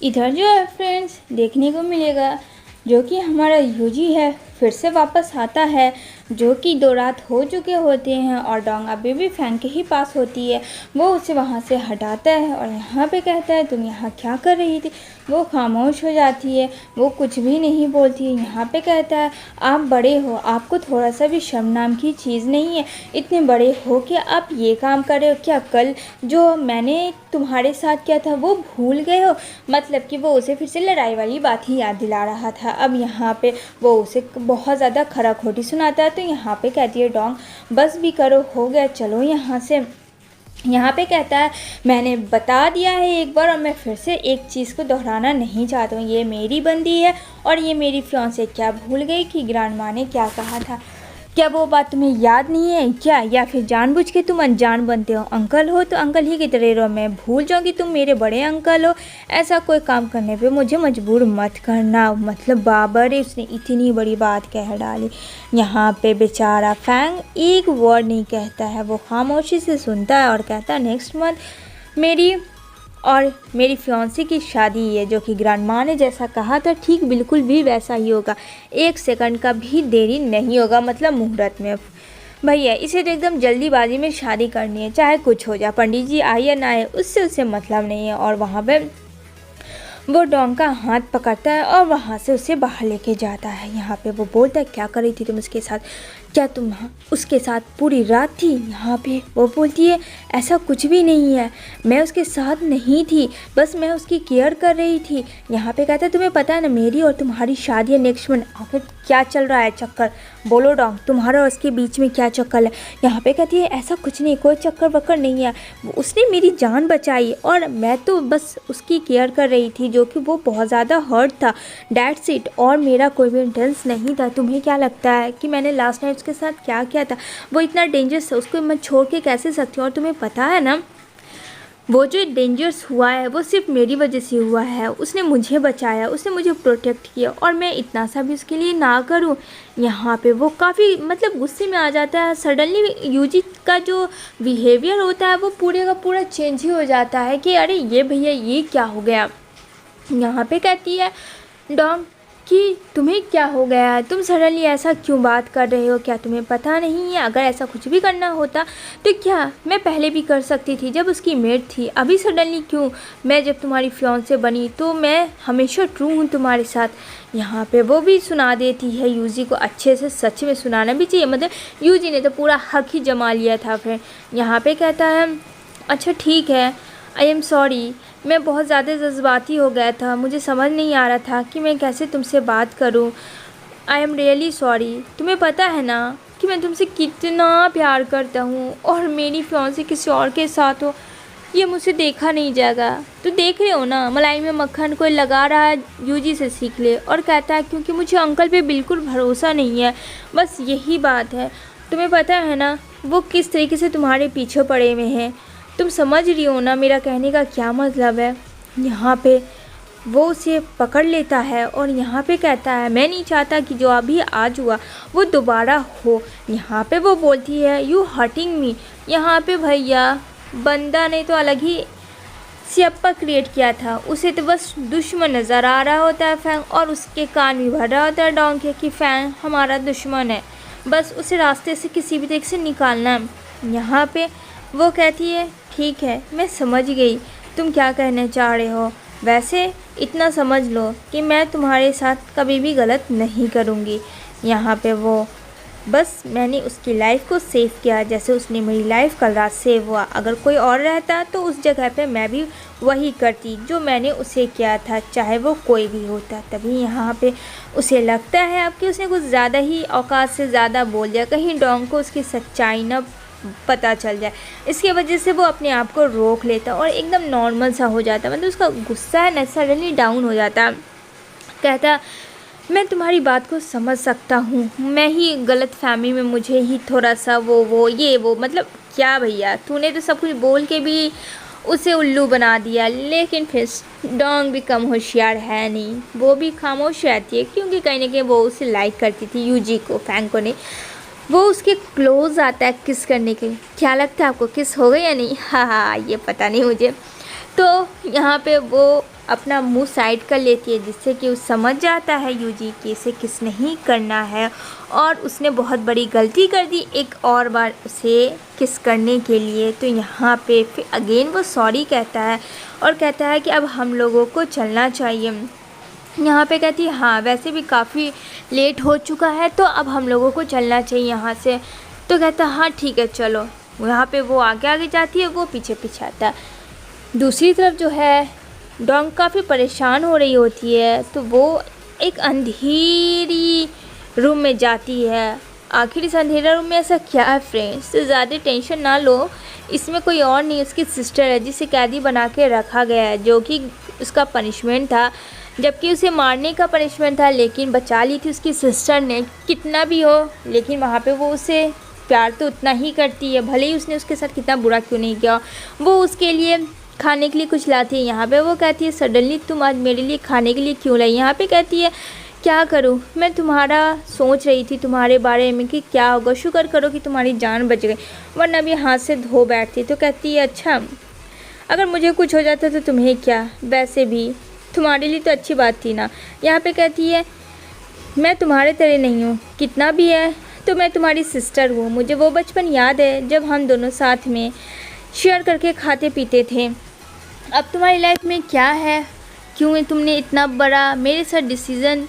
इधर जो है फ्रेंड्स देखने को मिलेगा जो कि हमारा यूजी है फिर से वापस आता है, जो कि 2 रात हो चुके होते हैं और डोंग अभी भी फैंग के ही पास होती है। वो उसे वहाँ से हटाता है और यहाँ पे कहता है तुम यहाँ क्या कर रही थी। वो खामोश हो जाती है, वो कुछ भी नहीं बोलती है। यहाँ पे कहता है आप बड़े हो, आपको थोड़ा सा भी शर्म नाम की चीज़ नहीं है। इतने बड़े हो कि आप ये काम कर रहे हो क्या? कल जो मैंने तुम्हारे साथ किया था वो भूल गए हो? मतलब कि वो उसे फिर से लड़ाई वाली बात ही याद दिला रहा था। अब यहाँ पे वो उसे बहुत ज़्यादा खरा खोटी सुनाता है। तो यहाँ पे कहती है डोंग बस भी करो, हो गया, चलो यहाँ से। यहाँ पे कहता है मैंने बता दिया है एक बार और मैं फिर से एक चीज़ को दोहराना नहीं चाहता हूँ, ये मेरी बंदी है और ये मेरी फियांसे। क्या भूल गई कि ग्रैंड माँ ने क्या कहा था? क्या वो बात तुम्हें याद नहीं है क्या? या फिर जानबूझ के तुम अनजान बनते हो? अंकल हो तो अंकल ही की तरह रहो, मैं भूल जाऊँ कि तुम मेरे बड़े अंकल हो। ऐसा कोई काम करने पे मुझे मजबूर मत करना। मतलब बाबर उसने इतनी बड़ी बात कह डाली। यहाँ पे बेचारा फैंग एक वर्ड नहीं कहता है, वो खामोशी से सुनता है और कहता है नेक्स्ट मंथ मेरी और मेरी फियांसी की शादी है, जो कि ग्रैंड माँ ने जैसा कहा था ठीक बिल्कुल भी वैसा ही होगा। 1 सेकंड का भी देरी नहीं होगा, मतलब मुहूर्त में। भैया इसे तो एकदम जल्दीबाजी में शादी करनी है, चाहे कुछ हो जाए, पंडित जी आए या ना आए उससे उसे मतलब नहीं है। और वहाँ पे वो डोंग का हाथ पकड़ता है और वहाँ से उसे बाहर लेके जाता है। यहाँ पे वो बोलता है क्या कर रही थी तुम उसके साथ? क्या तुम उसके साथ पूरी रात थी? यहाँ पे वो बोलती है ऐसा कुछ भी नहीं है, मैं उसके साथ नहीं थी, बस मैं उसकी केयर कर रही थी। यहाँ पे कहता है तुम्हें पता है ना मेरी और तुम्हारी शादी है नेक्स्ट मंथ। आखिर क्या चल रहा है चक्कर? बोलो डोंग, तुम्हारा और उसके बीच में क्या चक्कर है? यहाँ पे कहती है ऐसा कुछ नहीं, कोई चक्कर वक्कर नहीं है, उसने मेरी जान बचाई और मैं तो बस उसकी केयर कर रही थी, जो कि वो बहुत ज़्यादा हर्ट था, दैट्स इट। और मेरा कोई भी इंटेंस नहीं था। तुम्हें क्या लगता है कि मैंने लास्ट नाइट उसके साथ क्या किया था? वो इतना डेंजरस था, उसको मैं छोड़ के कैसे सकती हूँ? और तुम्हें पता है ना वो जो डेंजरस हुआ है वो सिर्फ मेरी वजह से हुआ है। उसने मुझे बचाया, उसने मुझे प्रोटेक्ट किया और मैं इतना सा भी उसके लिए ना करूं। यहाँ पे वो काफ़ी मतलब गुस्से में आ जाता है। सडनली यूजी का जो बिहेवियर होता है वो पूरे का पूरा चेंज ही हो जाता है कि अरे ये भैया ये क्या हो गया। यहाँ पे कहती है डोंग कि तुम्हें क्या हो गया है, तुम सडनली ऐसा क्यों बात कर रहे हो? क्या तुम्हें पता नहीं है अगर ऐसा कुछ भी करना होता तो क्या मैं पहले भी कर सकती थी जब उसकी मेड थी, अभी सडनली क्यों? मैं जब तुम्हारी फियांसे बनी तो मैं हमेशा ट्रू हूँ तुम्हारे साथ। यहाँ पे वो भी सुना देती है यूजी को अच्छे से, सच में सुनाना भी चाहिए, मतलब यूजी ने तो पूरा हक ही जमा लिया था। फिर यहाँ पे कहता है अच्छा ठीक है, आई एम सॉरी, मैं बहुत ज़्यादा जज्बाती हो गया था, मुझे समझ नहीं आ रहा था कि मैं कैसे तुमसे बात करूं। I am really sorry. तुम्हें पता है ना कि मैं तुमसे कितना प्यार करता हूं और मेरी फियांसे किसी और के साथ हो, ये मुझसे देखा नहीं जाएगा। तो देख रहे हो ना मलाई में मक्खन कोई लगा रहा है, यूजी से सीख ले। और कहता है क्योंकि मुझे अंकल पे बिल्कुल भरोसा नहीं है, बस यही बात है। तुम्हें पता है ना वो किस तरीके से तुम्हारे पीछे पड़े हुए हैं, तुम समझ रही हो ना मेरा कहने का क्या मतलब है? यहाँ पे वो उसे पकड़ लेता है और यहाँ पे कहता है मैं नहीं चाहता कि जो अभी आज हुआ वो दोबारा हो। यहाँ पे वो बोलती है यू हर्टिंग मी। यहाँ पे भैया बंदा ने तो अलग ही सियाप्पा क्रिएट किया था, उसे तो बस दुश्मन नज़र आ रहा होता है फैंग, और उसके कान भी भर रहा होता है डोंग के कि फैंग हमारा दुश्मन है, बस उसे रास्ते से किसी भी तरीके से निकालना है। यहाँ पे वो कहती है ठीक है मैं समझ गई तुम क्या कहना चाह रहे हो, वैसे इतना समझ लो कि मैं तुम्हारे साथ कभी भी गलत नहीं करूँगी। यहाँ पे वो बस मैंने उसकी लाइफ को सेव किया जैसे उसने मेरी लाइफ कल रात सेव हुआ। अगर कोई और रहता तो उस जगह पे मैं भी वही करती जो मैंने उसे किया था, चाहे वो कोई भी होता। तभी यहाँ पे उसे लगता है अब कि उसने कुछ ज़्यादा ही औकात से ज़्यादा बोल दिया, कहीं डोंग को उसकी सच्चाई न पता चल जाए। इसकी वजह से वो अपने आप को रोक लेता और एकदम नॉर्मल सा हो जाता, मतलब उसका गुस्सा है ना सडनली डाउन हो जाता। कहता मैं तुम्हारी बात को समझ सकता हूँ, मैं ही गलत फहमी में मुझे ही थोड़ा सा वो मतलब क्या भैया तूने तो सब कुछ बोल के भी उसे उल्लू बना दिया। लेकिन फिर डोंग भी कम होशियार है नहीं, वो भी खामोश रहती है क्योंकि कहीं ना कहीं वो उसे लाइक करती थी यूजी को, फैंग को नहीं। वो उसके क्लोज आता है किस करने के लिए। क्या लगता है आपको किस हो गई या नहीं? हाँ ये पता नहीं मुझे। तो यहाँ पे वो अपना मुंह साइड कर लेती है, जिससे कि उस समझ जाता है यूजी कि इसे किस नहीं करना है और उसने बहुत बड़ी गलती कर दी एक और बार उसे किस करने के लिए। तो यहाँ पे फिर अगेन वो सॉरी कहता है और कहता है कि अब हम लोगों को चलना चाहिए। यहाँ पे कहती है हाँ वैसे भी काफ़ी लेट हो चुका है, तो अब हम लोगों को चलना चाहिए यहाँ से। तो कहता है हाँ ठीक है चलो। यहाँ पे वो आगे आगे जाती है, वो पीछे पीछे आता है। दूसरी तरफ जो है डोंग काफ़ी परेशान हो रही होती है, तो वो एक अंधेरी रूम में जाती है। आखिर इस अंधेरा रूम में ऐसा क्या है फ्रेंड्स, तो ज़्यादा टेंशन ना लो, इसमें कोई और नहीं उसकी सिस्टर है जिसे कैदी बना के रखा गया है, जो कि उसका पनिशमेंट था, जबकि उसे मारने का पनिशमेंट था, लेकिन बचा ली थी उसकी सिस्टर ने। कितना भी हो लेकिन वहाँ पे वो उसे प्यार तो उतना ही करती है, भले ही उसने उसके साथ कितना बुरा क्यों नहीं किया। वो उसके लिए खाने के लिए कुछ लाती है। यहाँ पे वो कहती है सडनली तुम आज मेरे लिए खाने के लिए क्यों लाई। यहाँ पे कहती है क्या करूँ, मैं तुम्हारा सोच रही थी तुम्हारे बारे में कि क्या होगा, शुक्र करो कि तुम्हारी जान बच गई, वरना अभी हाथ से धो बैठती। तो कहती है अच्छा अगर मुझे कुछ हो जाता तो तुम्हें क्या, वैसे भी तुम्हारे लिए तो अच्छी बात थी ना। यहाँ पे कहती है मैं तुम्हारे तरह नहीं हूँ, कितना भी है तो मैं तुम्हारी सिस्टर हूँ। मुझे वो बचपन याद है जब हम दोनों साथ में शेयर करके खाते पीते थे। अब तुम्हारी लाइफ में क्या है, क्यों तुमने इतना बड़ा मेरे साथ डिसीज़न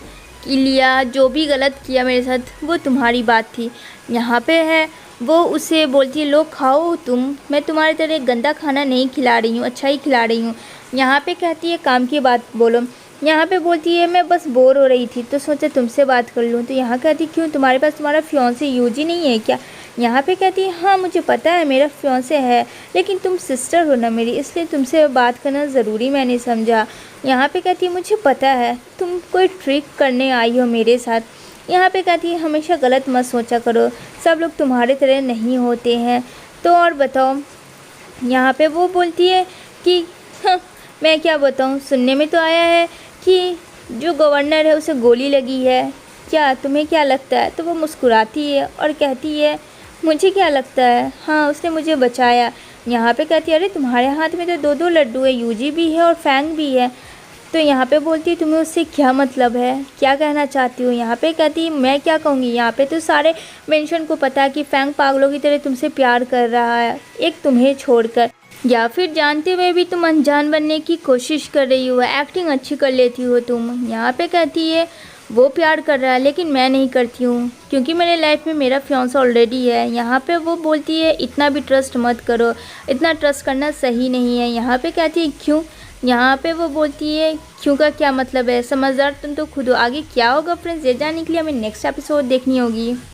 लिया, जो भी गलत किया मेरे साथ वो तुम्हारी बात थी। यहाँ पे है वो उसे बोलती है लो खाओ तुम, मैं तुम्हारी तरह गंदा खाना नहीं खिला रही हूँ, अच्छा ही खिला रही हूँ। यहाँ पे कहती है काम की बात बोलो। यहाँ पे बोलती है मैं बस बोर हो रही थी तो सोचा तुमसे बात कर लूँ। तो यहाँ कहती क्यों तुम्हारे पास तुम्हारा फियांसे यूजी नहीं है क्या। यहाँ पे कहती है हाँ मुझे पता है मेरा फियांसे है, लेकिन तुम सिस्टर हो ना मेरी, इसलिए तुमसे बात करना ज़रूरी मैंने समझा। यहाँ पे कहती है मुझे पता है तुम कोई ट्रिक करने आई हो मेरे साथ। यहाँ पे कहती है हमेशा गलत मत सोचा करो, सब लोग तुम्हारे तरह नहीं होते हैं। तो और बताओ। यहाँ पे वो बोलती है कि हाँ, मैं क्या बताऊँ, सुनने में तो आया है कि जो गवर्नर है उसे गोली लगी है, क्या तुम्हें क्या लगता है। तो वो मुस्कुराती है और कहती है मुझे क्या लगता है, हाँ उसने मुझे बचाया। यहाँ पे कहती है अरे तुम्हारे हाथ में तो दो दो लड्डू है, यूजी भी है और फैंग भी है। तो यहाँ पे बोलती है तुम्हें उससे क्या मतलब है, क्या कहना चाहती हो। यहाँ पे कहती है मैं क्या कहूँगी, यहाँ पे तो सारे मेंशन को पता है कि फैंग पागलों की तरह तुमसे प्यार कर रहा है, एक तुम्हें छोड़कर, या फिर जानते हुए भी तुम अनजान बनने की कोशिश कर रही हो, एक्टिंग अच्छी कर लेती हो तुम। यहाँ पे कहती है वो प्यार कर रहा है लेकिन मैं नहीं करती हूँ, क्योंकि मेरे लाइफ में मेरा फियांसा ऑलरेडी है। यहाँ पे वो बोलती है इतना भी ट्रस्ट मत करो, इतना ट्रस्ट करना सही नहीं है। यहाँ पे कहती है क्यों। यहाँ पे वो बोलती है क्यों का क्या मतलब है, समझदार तुम तो खुद हो। आगे क्या होगा फ्रेंड्स, ये जानने के लिए हमें नेक्स्ट एपिसोड देखनी होगी।